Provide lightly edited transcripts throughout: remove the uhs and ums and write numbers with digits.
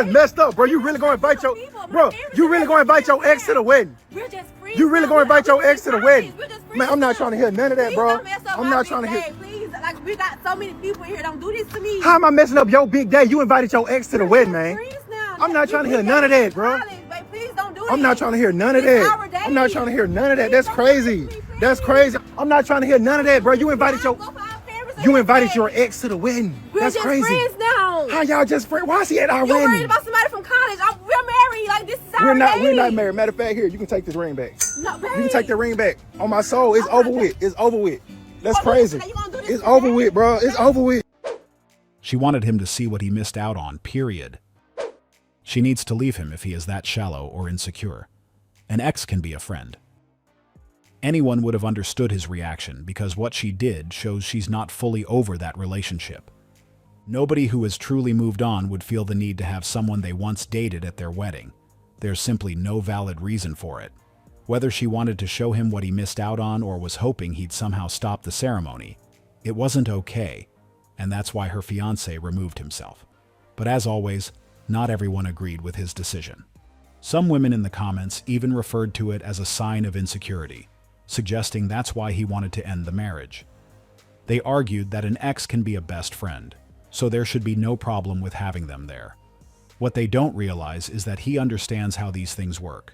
Messed up, bro. You really gonna invite your bro? You really gonna invite your ex to the wedding? We're just free. You really gonna invite your ex to the wedding? Man, I'm not trying to hear none of that, bro. I'm not trying to hear. Please, like we got so many people here. Don't do this to me. How am I messing up your big day? You invited your ex to the wedding, man. I'm not trying to hear none of that, bro. Please don't do it. I'm not trying to hear none of that. I'm not trying to hear none of that. That's crazy. That's crazy. I'm not trying to hear none of that, bro. You invited your ex to the wedding. That's crazy. We're just friends now. How y'all just friends? Why is he at our wedding? You're worried about somebody from college. We're married. Like, this is our day. We're not married. Matter of fact, here, you can take this ring back. No, babe. You can take the ring back. On my soul, it's over with. It's over with. That's crazy. It's over with, bro. It's over with. She wanted him to see what he missed out on, period. She needs to leave him if he is that shallow or insecure. An ex can be a friend. Anyone would have understood his reaction because what she did shows she's not fully over that relationship. Nobody who has truly moved on would feel the need to have someone they once dated at their wedding. There's simply no valid reason for it. Whether she wanted to show him what he missed out on or was hoping he'd somehow stop the ceremony, it wasn't okay, and that's why her fiancé removed himself. But as always, not everyone agreed with his decision. Some women in the comments even referred to it as a sign of insecurity, suggesting that's why he wanted to end the marriage. They argued that an ex can be a best friend, so there should be no problem with having them there. What they don't realize is that he understands how these things work.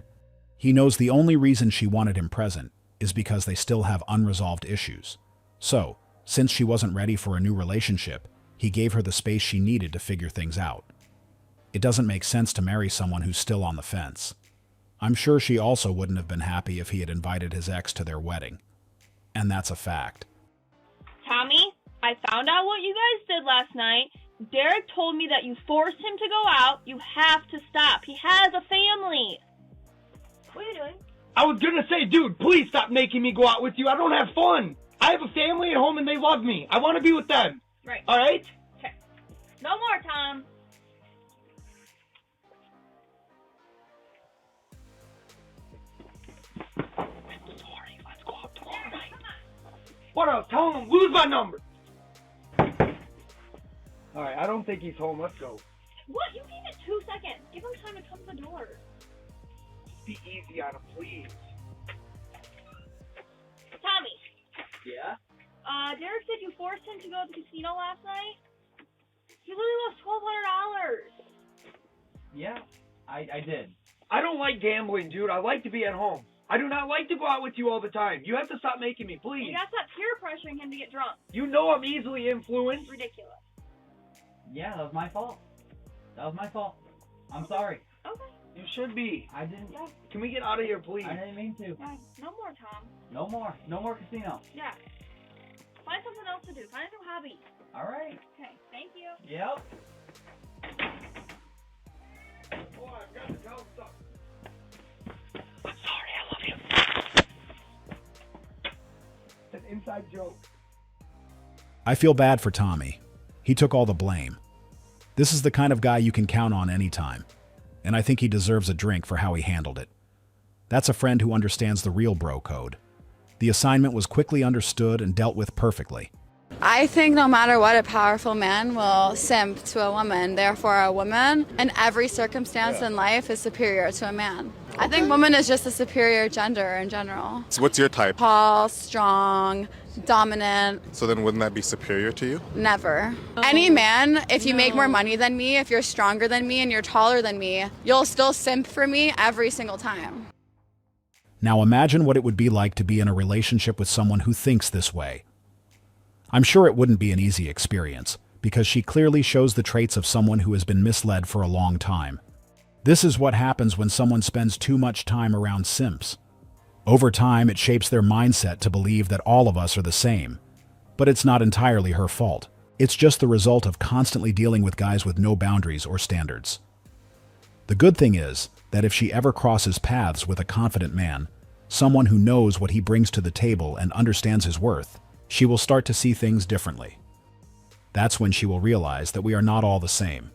He knows the only reason she wanted him present is because they still have unresolved issues. So, since she wasn't ready for a new relationship, he gave her the space she needed to figure things out. It doesn't make sense to marry someone who's still on the fence. I'm sure she also wouldn't have been happy if he had invited his ex to their wedding. And that's a fact. Tommy, I found out what you guys did last night. Derek told me that you forced him to go out. You have to stop. He has a family. What are you doing? I was gonna say, dude, please stop making me go out with you. I don't have fun. I have a family at home and they love me. I want to be with them. Right. All right? Okay. No more, Tom. Sorry, let's go out tomorrow night. What else? Tell him lose my number. All right, I don't think he's home. Let's go. What? You gave it 2 seconds. Give him time to come to the door. Be easy on him, please. Tommy. Yeah? Derek said you forced him to go to the casino last night. He literally lost $1,200. Yeah, I did. I don't like gambling, dude. I like to be at home. I do not like to go out with you all the time. You have to stop making me, please. You gotta stop peer pressuring him to get drunk. You know I'm easily influenced. Ridiculous. Yeah, that was my fault. That was my fault. I'm sorry. Okay. You should be. I didn't. Yeah. Can we get out of here, please? I didn't mean to. Yeah. No more, Tom. No more. No more casino. Yeah. Find something else to do. Find a new hobby. All right. Okay. Thank you. Yep. Oh, I've got to tell him something. I'm sorry. I love you. It's an inside joke. I feel bad for Tommy. He took all the blame. This is the kind of guy you can count on anytime, and I think he deserves a drink for how he handled it. That's a friend who understands the real bro code. The assignment was quickly understood and dealt with perfectly. I think no matter what, a powerful man will simp to a woman. Therefore, a woman in every circumstance in life is superior to a man. Okay. I think woman is just a superior gender in general. So what's your type? Tall, strong, dominant. So then wouldn't that be superior to you? Never. Any man, if you make more money than me, if you're stronger than me and you're taller than me, you'll still simp for me every single time. Now imagine what it would be like to be in a relationship with someone who thinks this way. I'm sure it wouldn't be an easy experience, because she clearly shows the traits of someone who has been misled for a long time. This is what happens when someone spends too much time around simps. Over time, it shapes their mindset to believe that all of us are the same. But it's not entirely her fault. It's just the result of constantly dealing with guys with no boundaries or standards. The good thing is that if she ever crosses paths with a confident man, someone who knows what he brings to the table and understands his worth, she will start to see things differently. That's when she will realize that we are not all the same,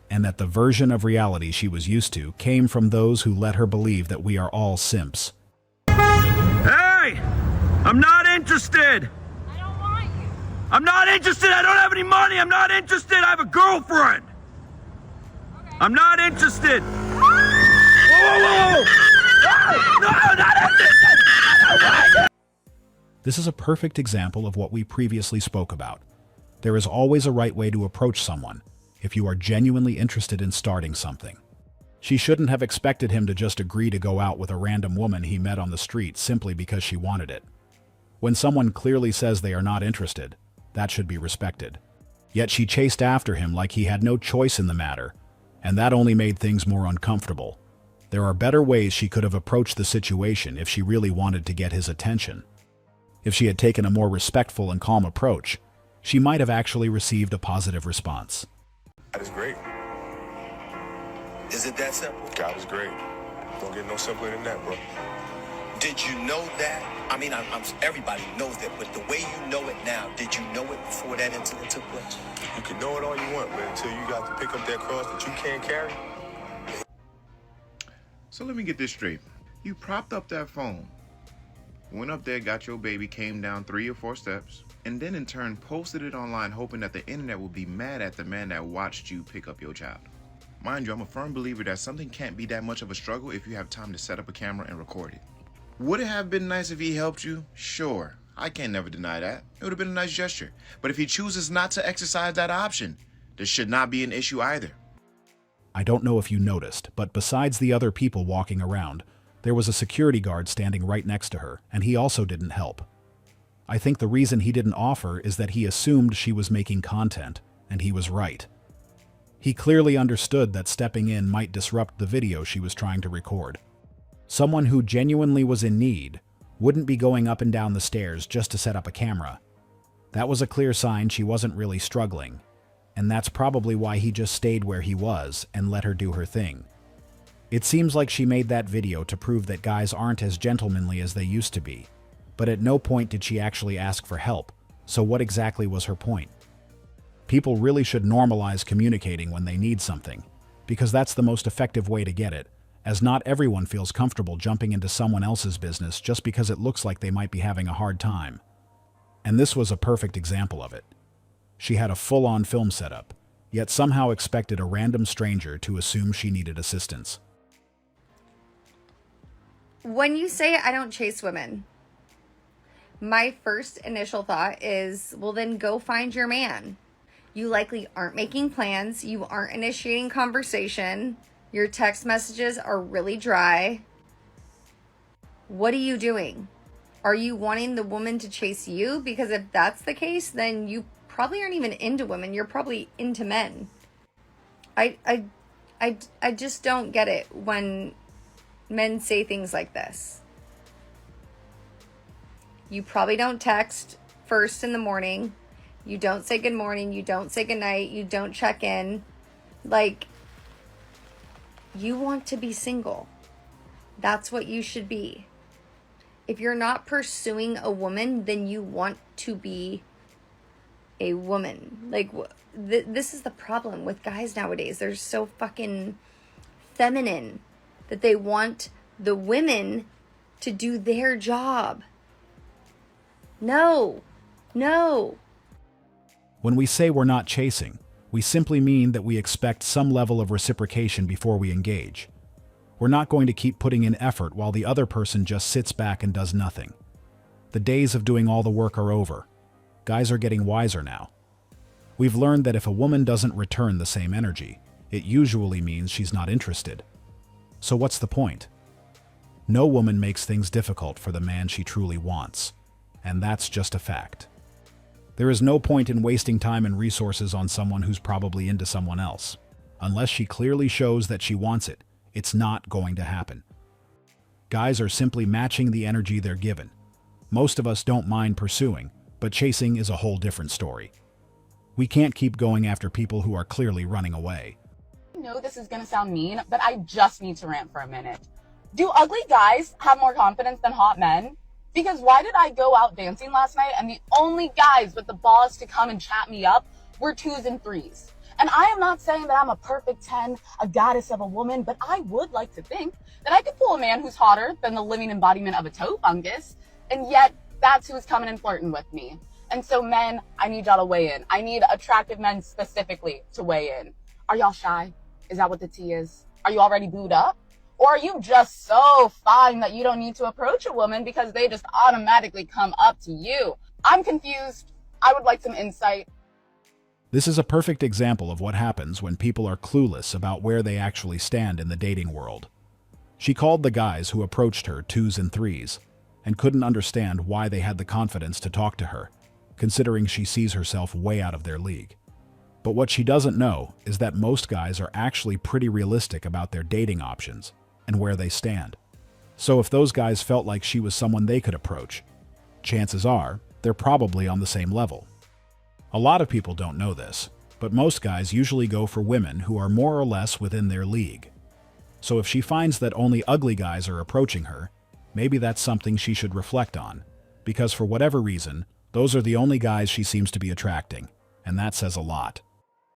and that the version of reality she was used to came from those who let her believe that we are all simps. Hey! I'm not interested! I don't want you. I'm not interested! I don't have any money! I'm not interested! I have a girlfriend! Okay. I'm not interested. This is a perfect example of what we previously spoke about. There is always a right way to approach someone if you are genuinely interested in starting something. She shouldn't have expected him to just agree to go out with a random woman he met on the street simply because she wanted it. When someone clearly says they are not interested, that should be respected. Yet she chased after him like he had no choice in the matter, and that only made things more uncomfortable. There are better ways she could have approached the situation if she really wanted to get his attention. If she had taken a more respectful and calm approach, she might have actually received a positive response. God is great. Is it that simple? God is great. Don't get no simpler than that, bro. Did you know that? I mean, everybody knows that, but the way you know it now, did you know it before that incident took place? You can know it all you want, but until you got to pick up that cross that you can't carry. So let me get this straight. You propped up that phone, went up there, got your baby, came down 3 or 4 steps, and then in turn posted it online hoping that the internet would be mad at the man that watched you pick up your child. Mind you, I'm a firm believer that something can't be that much of a struggle if you have time to set up a camera and record it. Would it have been nice if he helped you? Sure, I can't never deny that. It would have been a nice gesture. But if he chooses not to exercise that option, this should not be an issue either. I don't know if you noticed, but besides the other people walking around, there was a security guard standing right next to her, and he also didn't help. I think the reason he didn't offer is that he assumed she was making content, and he was right. He clearly understood that stepping in might disrupt the video she was trying to record. Someone who genuinely was in need wouldn't be going up and down the stairs just to set up a camera. That was a clear sign she wasn't really struggling, and that's probably why he just stayed where he was and let her do her thing. It seems like she made that video to prove that guys aren't as gentlemanly as they used to be, but at no point did she actually ask for help, so what exactly was her point? People really should normalize communicating when they need something, because that's the most effective way to get it, as not everyone feels comfortable jumping into someone else's business just because it looks like they might be having a hard time. And this was a perfect example of it. She had a full-on film setup, yet somehow expected a random stranger to assume she needed assistance. When you say I don't chase women, my first initial thought is, well, then go find your man. You likely aren't making plans. You aren't initiating conversation. Your text messages are really dry. What are you doing? Are you wanting the woman to chase you? Because if that's the case, then you probably aren't even into women. You're probably into men. I just don't get it when men say things like this. You probably don't text first in the morning. You don't say good morning. You don't say good night. You don't check in. Like, you want to be single. That's what you should be. If you're not pursuing a woman, then you want to be a woman. Like, this is the problem with guys nowadays. They're so fucking feminine that they want the women to do their job. No. When we say we're not chasing, we simply mean that we expect some level of reciprocation before we engage. We're not going to keep putting in effort while the other person just sits back and does nothing. The days of doing all the work are over. Guys are getting wiser now. We've learned that if a woman doesn't return the same energy, it usually means she's not interested. So what's the point? No woman makes things difficult for the man she truly wants, and that's just a fact. There is no point in wasting time and resources on someone who's probably into someone else. Unless she clearly shows that she wants it, it's not going to happen. Guys are simply matching the energy they're given. Most of us don't mind pursuing, but chasing is a whole different story. We can't keep going after people who are clearly running away. I know this is going to sound mean, but I just need to rant for a minute. Do ugly guys have more confidence than hot men? Because why did I go out dancing last night and the only guys with the balls to come and chat me up were 2s and 3s? And I am not saying that I'm a perfect 10, a goddess of a woman, but I would like to think that I could pull a man who's hotter than the living embodiment of a toe fungus, and yet that's who's coming and flirting with me. And so men, I need y'all to weigh in. I need attractive men specifically to weigh in. Are y'all shy? Is that what the tea is? Are you already booed up? Or are you just so fine that you don't need to approach a woman because they just automatically come up to you? I'm confused. I would like some insight. This is a perfect example of what happens when people are clueless about where they actually stand in the dating world. She called the guys who approached her 2s and 3s and couldn't understand why they had the confidence to talk to her, considering she sees herself way out of their league. But what she doesn't know is that most guys are actually pretty realistic about their dating options and where they stand. So if those guys felt like she was someone they could approach, chances are they're probably on the same level. A lot of people don't know this, but most guys usually go for women who are more or less within their league. So if she finds that only ugly guys are approaching her, maybe that's something she should reflect on, because for whatever reason, those are the only guys she seems to be attracting, and that says a lot.